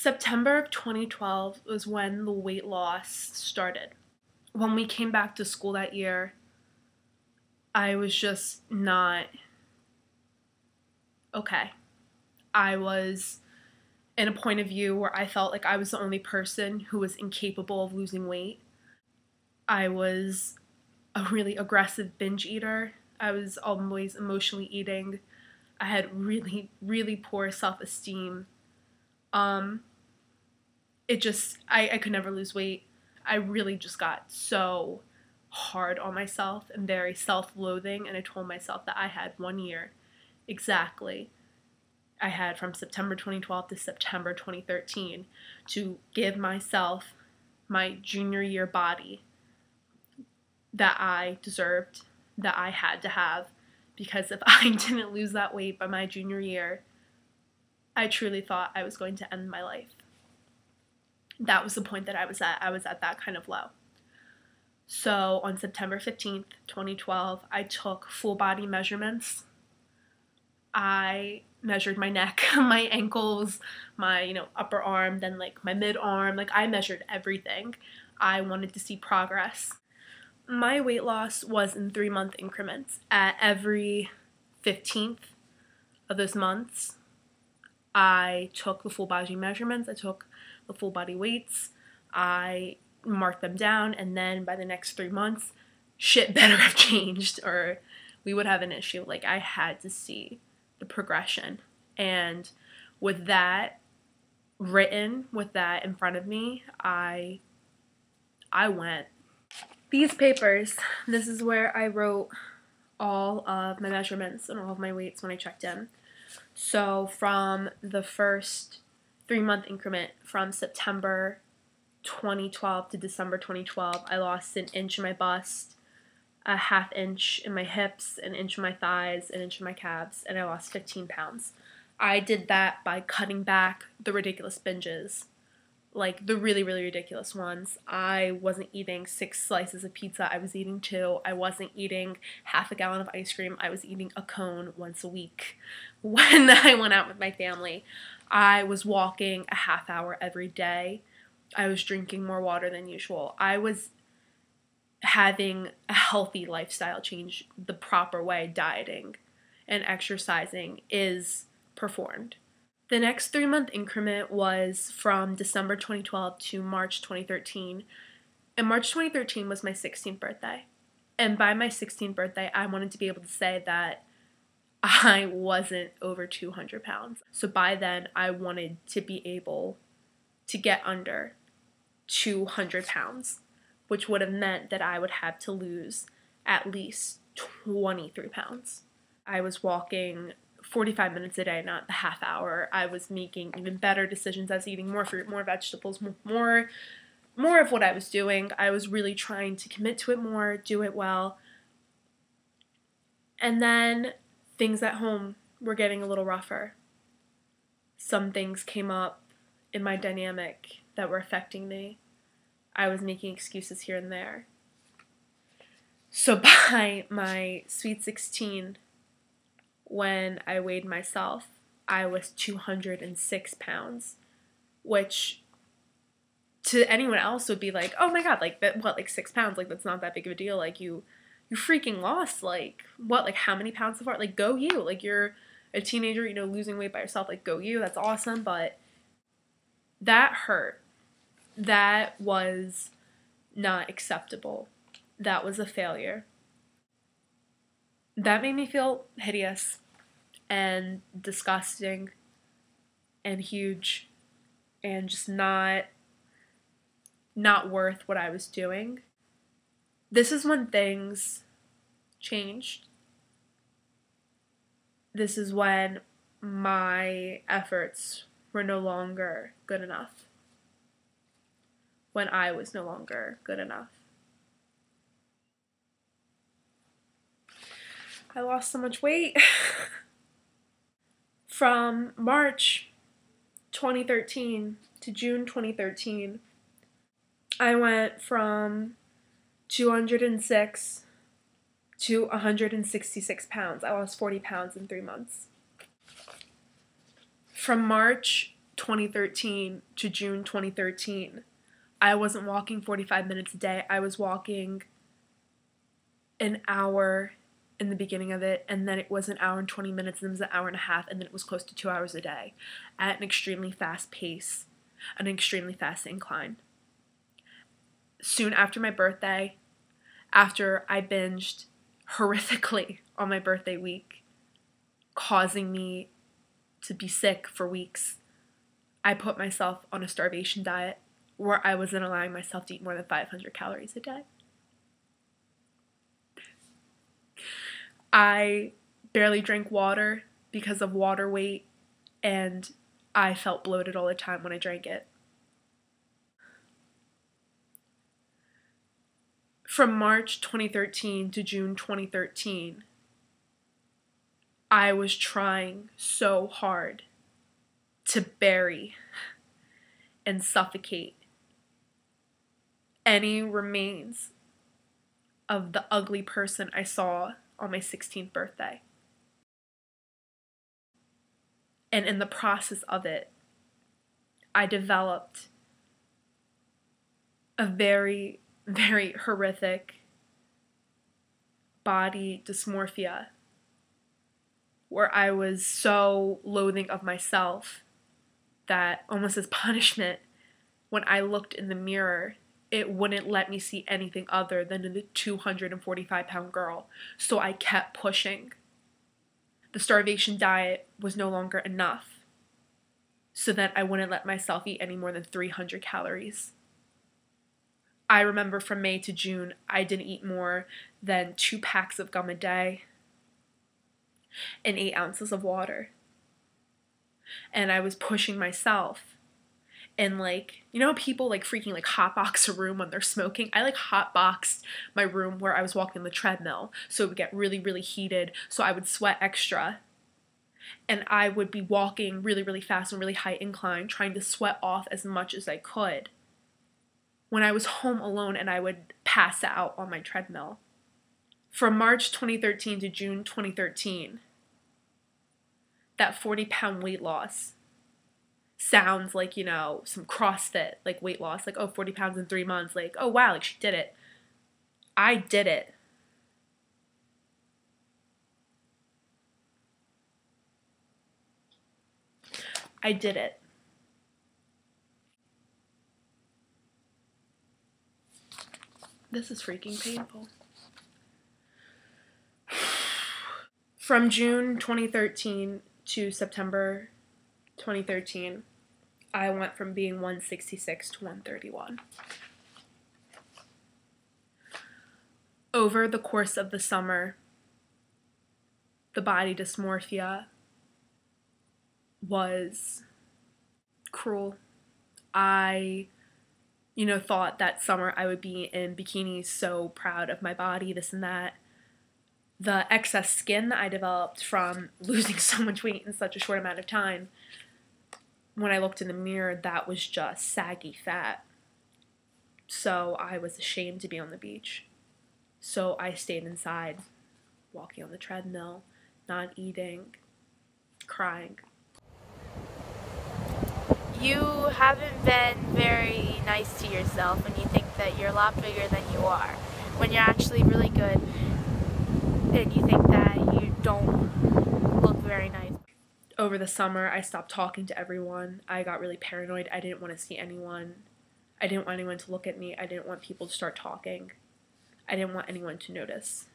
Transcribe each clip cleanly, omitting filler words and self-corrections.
September of 2012 was when the weight loss started. When we came back to school that year, I was just not okay. I was in a point of view where I felt like I was the only person who was incapable of losing weight. I was a really aggressive binge eater. I was always emotionally eating. I had really, really poor self-esteem. I could never lose weight. I really just got so hard on myself and very self-loathing, and I told myself that I had 1 year exactly. I had from September 2012 to September 2013 to give myself my junior year body that I deserved, that I had to have, because if I didn't lose that weight by my junior year, I truly thought I was going to end my life. That was the point that I was at. I was at that kind of low. So on September 15th, 2012, I took full body measurements. I measured my neck, my ankles, my, upper arm, then like my mid arm. Like I measured everything. I wanted to see progress. My weight loss was in 3-month increments. At every 15th of those months, I took the full body measurements. I took the full body weights. I marked them down, and then by the next 3 months, shit better have changed or we would have an issue. Like I had to see the progression. And with that written, with that in front of me, I went. These papers, this is where I wrote all of my measurements and all of my weights when I checked in. So from the first 3-month increment, from September 2012 to December 2012, I lost 1 inch in my bust, a 1/2 inch in my hips, 1 inch in my thighs, 1 inch in my calves, and I lost 15 pounds. I did that by cutting back the ridiculous binges, like the really, really ridiculous ones. I wasn't eating 6 slices of pizza, I was eating 2. I wasn't eating 1/2 gallon of ice cream, I was eating a cone once a week. When I went out with my family, I was walking a 1/2 hour every day. I was drinking more water than usual. I was having a healthy lifestyle change the proper way. Dieting and exercising is performed. The next 3-month increment was from December 2012 to March 2013. And March 2013 was my 16th birthday. And by my 16th birthday, I wanted to be able to say that I wasn't over 200 pounds. So by then, I wanted to be able to get under 200 pounds, which would have meant that I would have to lose at least 23 pounds. I was walking 45 minutes a day, not the 1/2 hour. I was making even better decisions. I was eating more fruit, more vegetables, more of what I was doing. I was really trying to commit to it more, do it well. And then things at home were getting a little rougher. Some things came up in my dynamic that were affecting me. I was making excuses here and there. So by my sweet 16, when I weighed myself, I was 206 pounds, which to anyone else would be like, oh my god, like that, what, like 6 pounds, like that's not that big of a deal, like you freaking lost, like what, like how many pounds so far, like go you, like you're a teenager, losing weight by yourself, like go you, that's awesome. But that hurt. That was not acceptable. That was a failure. That made me feel hideous and disgusting and huge and just not worth what I was doing. This is when things changed. This is when my efforts were no longer good enough. When I was no longer good enough. I lost so much weight. From March 2013 to June 2013, I went from 206 to 166 pounds. I lost 40 pounds in 3 months. From March 2013 to June 2013, I wasn't walking 45 minutes a day. I was walking an hour in the beginning of it, and then it was an hour and 20 minutes, and then it was an hour and a half, and then it was close to 2 hours a day at an extremely fast pace, an extremely fast incline. Soon after my birthday, after I binged horrifically on my birthday week, causing me to be sick for weeks, I put myself on a starvation diet where I wasn't allowing myself to eat more than 500 calories a day. I barely drank water because of water weight, and I felt bloated all the time when I drank it. From March 2013 to June 2013, I was trying so hard to bury and suffocate any remains of the ugly person I saw on my 16th birthday. And in the process of it, I developed a very, very horrific body dysmorphia where I was so loathing of myself that almost as punishment, when I looked in the mirror, it wouldn't let me see anything other than the 245-pound girl. So I kept pushing. The starvation diet was no longer enough, so that I wouldn't let myself eat any more than 300 calories. I remember from May to June, I didn't eat more than 2 packs of gum a day and 8 ounces of water. And I was pushing myself. And people freaking hotbox a room when they're smoking. I hotboxed my room where I was walking the treadmill, so it would get really, really heated, so I would sweat extra. And I would be walking really, really fast and really high incline, trying to sweat off as much as I could when I was home alone, and I would pass out on my treadmill. From March 2013 to June 2013, that 40-pound weight loss sounds like, some CrossFit, weight loss, 40 pounds in 3 months, oh wow, she did it. I did it. I did it. This is freaking painful. From June 2013 to September 2013, I went from being 166 to 131. Over the course of the summer, the body dysmorphia was cruel. I, thought that summer I would be in bikinis, so proud of my body, this and that. The excess skin that I developed from losing so much weight in such a short amount of time, when I looked in the mirror, that was just saggy fat. So I was ashamed to be on the beach. So I stayed inside, walking on the treadmill, not eating, crying. You haven't been very nice to yourself when you think that you're a lot bigger than you are, when you're actually really good and you think that you don't look very nice. Over the summer, I stopped talking to everyone. I got really paranoid. I didn't want to see anyone. I didn't want anyone to look at me. I didn't want people to start talking. I didn't want anyone to notice.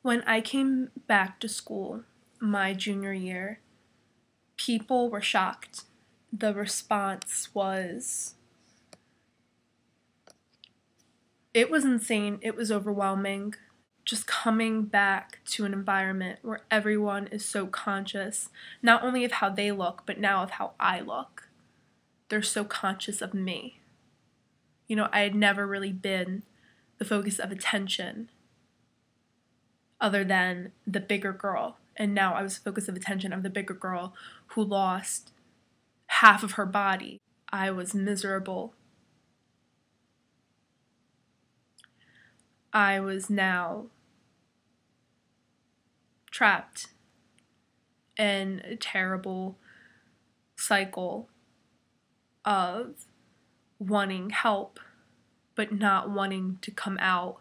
When I came back to school my junior year, People were shocked. The response was, it was insane. It was overwhelming. Just coming back to an environment where everyone is so conscious, not only of how they look, but now of how I look. They're so conscious of me. You know, I had never really been the focus of attention other than the bigger girl. And now I was the focus of attention of the bigger girl who lost half of her body. I was miserable. I was now trapped in a terrible cycle of wanting help, but not wanting to come out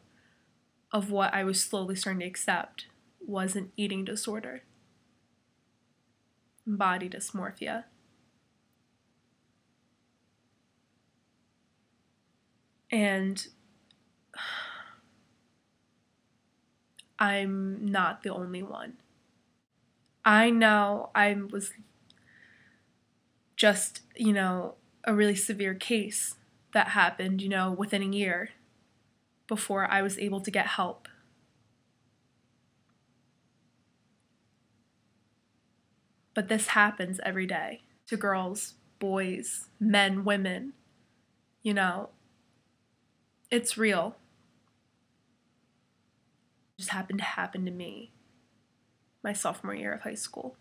of what I was slowly starting to accept was an eating disorder, body dysmorphia. And I'm not the only one. I know I was just, a really severe case that happened, within a year before I was able to get help. But this happens every day to girls, boys, men, women. It's real. It just happened to happen to me my sophomore year of high school.